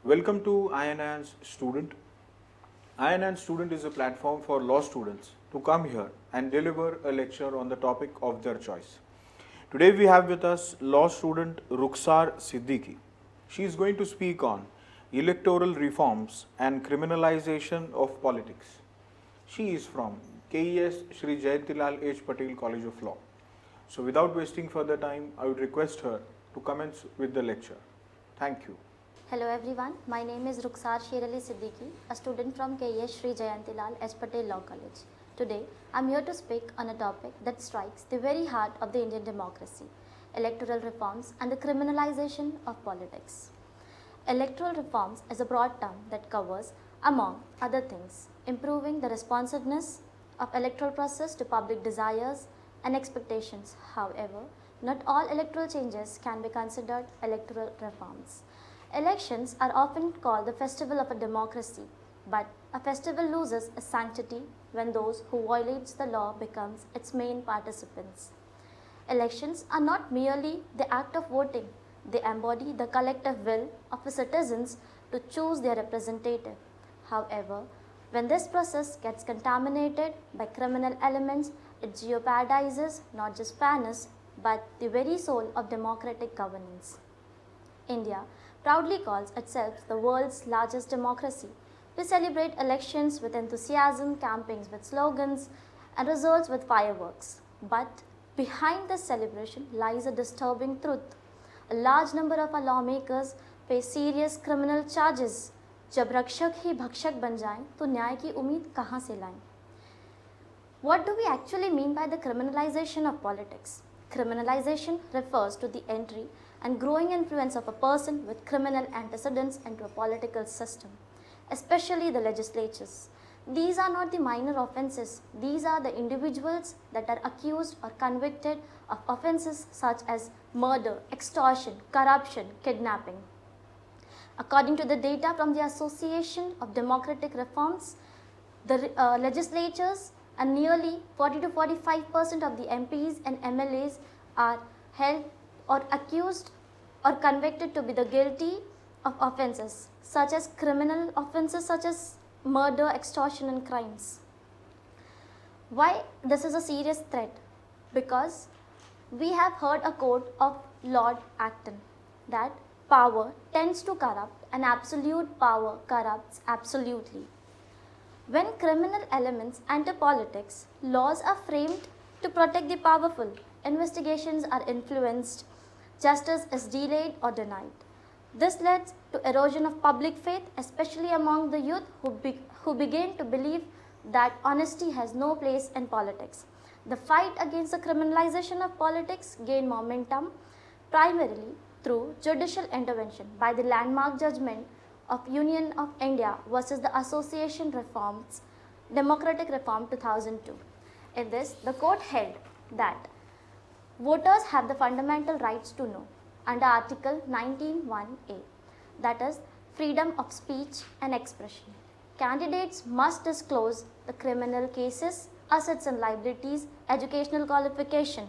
Welcome to INN's Student. INN Student is a platform for law students to come here and deliver a lecture on the topic of their choice. Today we have with us law student Rukhsar Siddiqui. She is going to speak on electoral reforms and criminalization of politics. She is from KES Shri Jayantilal H Patel College of Law. So without wasting further time, I would request her to commence with the lecture. Thank you. Hello everyone, my name is Rukhsar Sher Ali Siddiqui, a student from KES Shri Jayantilal H Patel Law College. Today, I am here to speak on a topic that strikes the very heart of the Indian democracy, electoral reforms and the criminalization of politics. Electoral reforms is a broad term that covers, among other things, improving the responsiveness of electoral process to public desires and expectations. However, not all electoral changes can be considered electoral reforms. Elections are often called the festival of a democracy, but a festival loses its sanctity when those who violate the law becomes its main participants. Elections are not merely the act of voting, they embody the collective will of the citizens to choose their representative. However, when this process gets contaminated by criminal elements, it jeopardizes not just fairness, but the very soul of democratic governance. India proudly calls itself the world's largest democracy. We celebrate elections with enthusiasm, campaigns with slogans, and results with fireworks. But behind this celebration lies a disturbing truth. A large number of our lawmakers face serious criminal charges. जब रक्षक ही भक्षक बन जाएं, तो न्याय की उम्मीद कहाँ से लाएं? What do we actually mean by the criminalization of politics? Criminalization refers to the entry and growing influence of a person with criminal antecedents into a political system, especially the legislatures. These are not the minor offences, these are the individuals that are accused or convicted of offences such as murder, extortion, corruption, kidnapping. According to the data from the Association of Democratic Reforms, the legislatures and nearly 40 to 45% of the MPs and MLAs are held or accused or convicted to be the guilty of offences such as criminal offences such as murder, extortion and crimes. Why this is a serious threat? Because we have heard a quote of Lord Acton that power tends to corrupt and absolute power corrupts absolutely. When criminal elements enter politics, laws are framed to protect the powerful. Investigations are influenced, justice is delayed or denied. This led to erosion of public faith, especially among the youth who begin to believe that honesty has no place in politics. The fight against the criminalization of politics gained momentum primarily through judicial intervention by the landmark judgment of Union of India versus the Association Reforms, Democratic Reform 2002. In this, the court held that voters have the fundamental rights to know under Article 19(1)(a), that is, freedom of speech and expression. Candidates must disclose the criminal cases, assets and liabilities, educational qualification.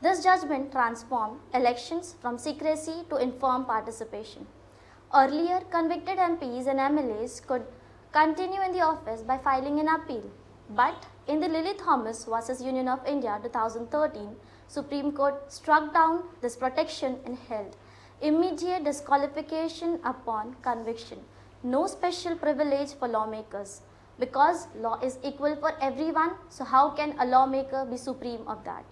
This judgment transformed elections from secrecy to informed participation. Earlier, convicted MPs and MLAs could continue in the office by filing an appeal. But in the Lily Thomas versus Union of India 2013, Supreme Court struck down this protection and held immediate disqualification upon conviction. No special privilege for lawmakers. Because law is equal for everyone, so how can a lawmaker be supreme of that?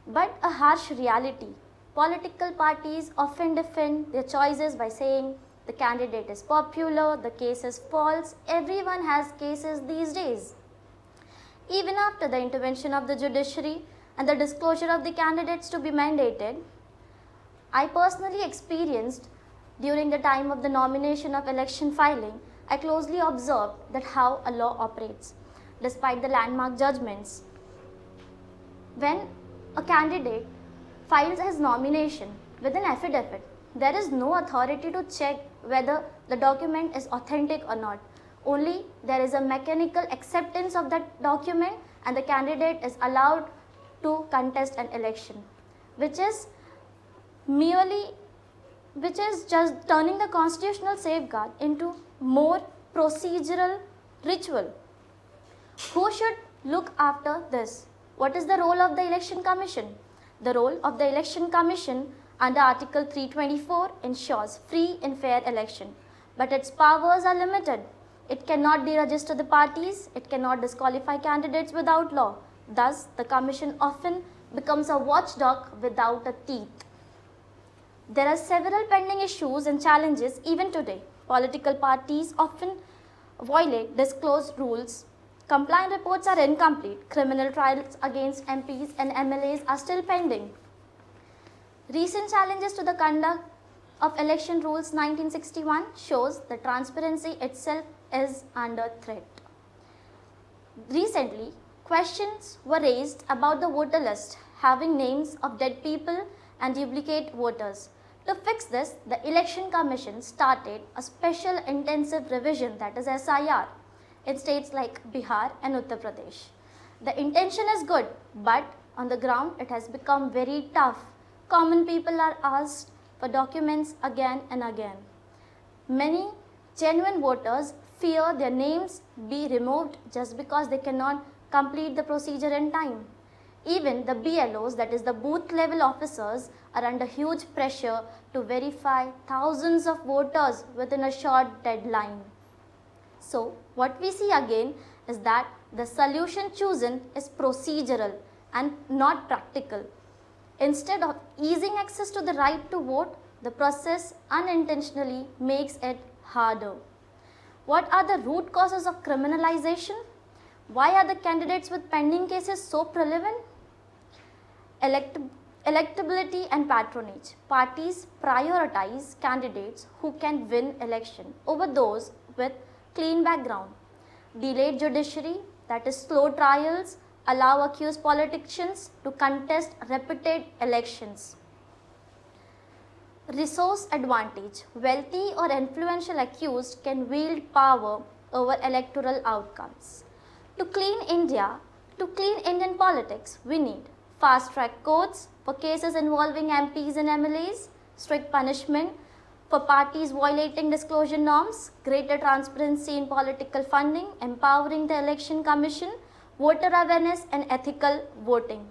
But a harsh reality. Political parties often defend their choices by saying the candidate is popular, the case is false, everyone has cases these days. Even after the intervention of the judiciary and the disclosure of the candidates to be mandated, I personally experienced during the time of the nomination of election filing, I closely observed that how a law operates. Despite the landmark judgments, when a candidate files his nomination with an affidavit, there is no authority to check whether the document is authentic or not. Only there is a mechanical acceptance of that document and the candidate is allowed to contest an election, which is merely which is just turning the constitutional safeguard into more procedural ritual. Who should look after this? What is the role of the Election Commission? The role of the Election Commission under Article 324 ensures free and fair election, but its powers are limited. It cannot deregister the parties, it cannot disqualify candidates without law. Thus, the Commission often becomes a watchdog without a teeth. There are several pending issues and challenges even today. Political parties often violate disclosed rules. Compliant reports are incomplete. Criminal trials against MPs and MLAs are still pending. Recent challenges to the conduct of Election Rules 1961 shows that transparency itself is under threat. Recently, questions were raised about the voter list having names of dead people and duplicate voters. To fix this, the Election Commission started a special intensive revision, that is SIR, in states like Bihar and Uttar Pradesh. The intention is good, but on the ground it has become very tough. Common people are asked for documents again and again. Many genuine voters fear their names be removed just because they cannot complete the procedure in time. Even the BLOs, that is the booth level officers, are under huge pressure to verify thousands of voters within a short deadline. So, what we see again is that the solution chosen is procedural and not practical. Instead of easing access to the right to vote, the process unintentionally makes it harder. What are the root causes of criminalization? Why are the candidates with pending cases so prevalent? Electability and patronage. Parties prioritize candidates who can win election over those with clean background. Delayed judiciary, that is slow trials, allow accused politicians to contest repeated elections. Resource advantage. Wealthy or influential accused can wield power over electoral outcomes. To clean Indian politics, we need fast-track courts for cases involving MPs and MLAs, strict punishment for parties violating disclosure norms, greater transparency in political funding, empowering the Election Commission, voter awareness and ethical voting.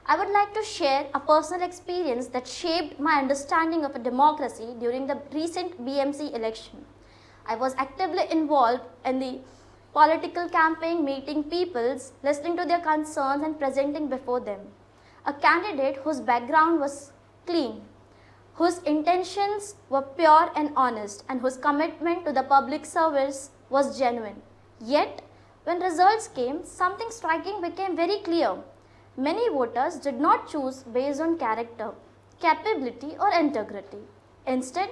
I would like to share a personal experience that shaped my understanding of a democracy during the recent BMC election. I was actively involved in the political campaign, meeting peoples, listening to their concerns and presenting before them. A candidate whose background was clean, whose intentions were pure and honest, and whose commitment to the public service was genuine. Yet, when results came, something striking became very clear. Many voters did not choose based on character, capability or integrity. Instead,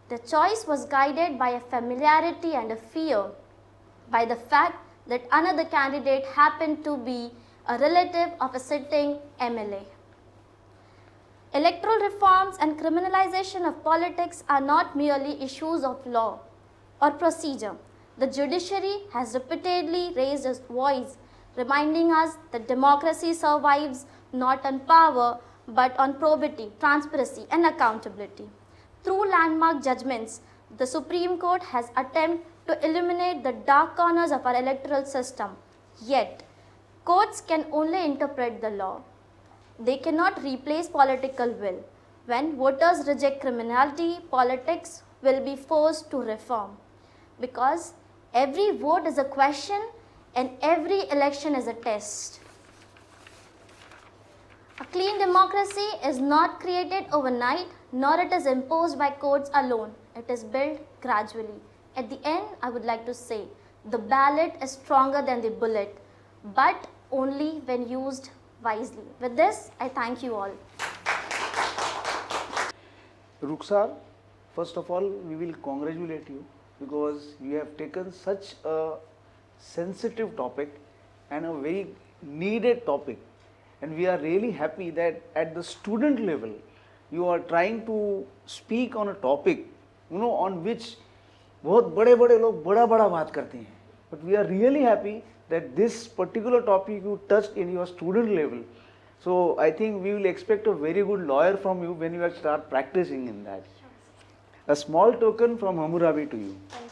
the choice was guided by a familiarity and a fear, by the fact that another candidate happened to be a relative of a sitting MLA. Electoral reforms and criminalization of politics are not merely issues of law or procedure. The judiciary has repeatedly raised its voice, reminding us that democracy survives not on power but on probity, transparency and accountability. Through landmark judgments, the Supreme Court has attempted to eliminate the dark corners of our electoral system. Yet, courts can only interpret the law. They cannot replace political will. When voters reject criminality, politics will be forced to reform. Because every vote is a question and every election is a test. A clean democracy is not created overnight, nor it is imposed by courts alone. It is built gradually. At the end, I would like to say, the ballot is stronger than the bullet, but only when used wisely. With this, I thank you all. Rukhsar, first of all, we will congratulate you because you have taken such a sensitive topic and a very needed topic, and we are really happy that at the student level you are trying to speak on a topic on which बहुत बड़े बड़े लोग बड़ा बड़ा बात करते हैं, but we are really happy that this particular topic you touched in your student level. So I think we will expect a very good lawyer from you when you start practicing in that. A small token from Hammurabi to you. Thank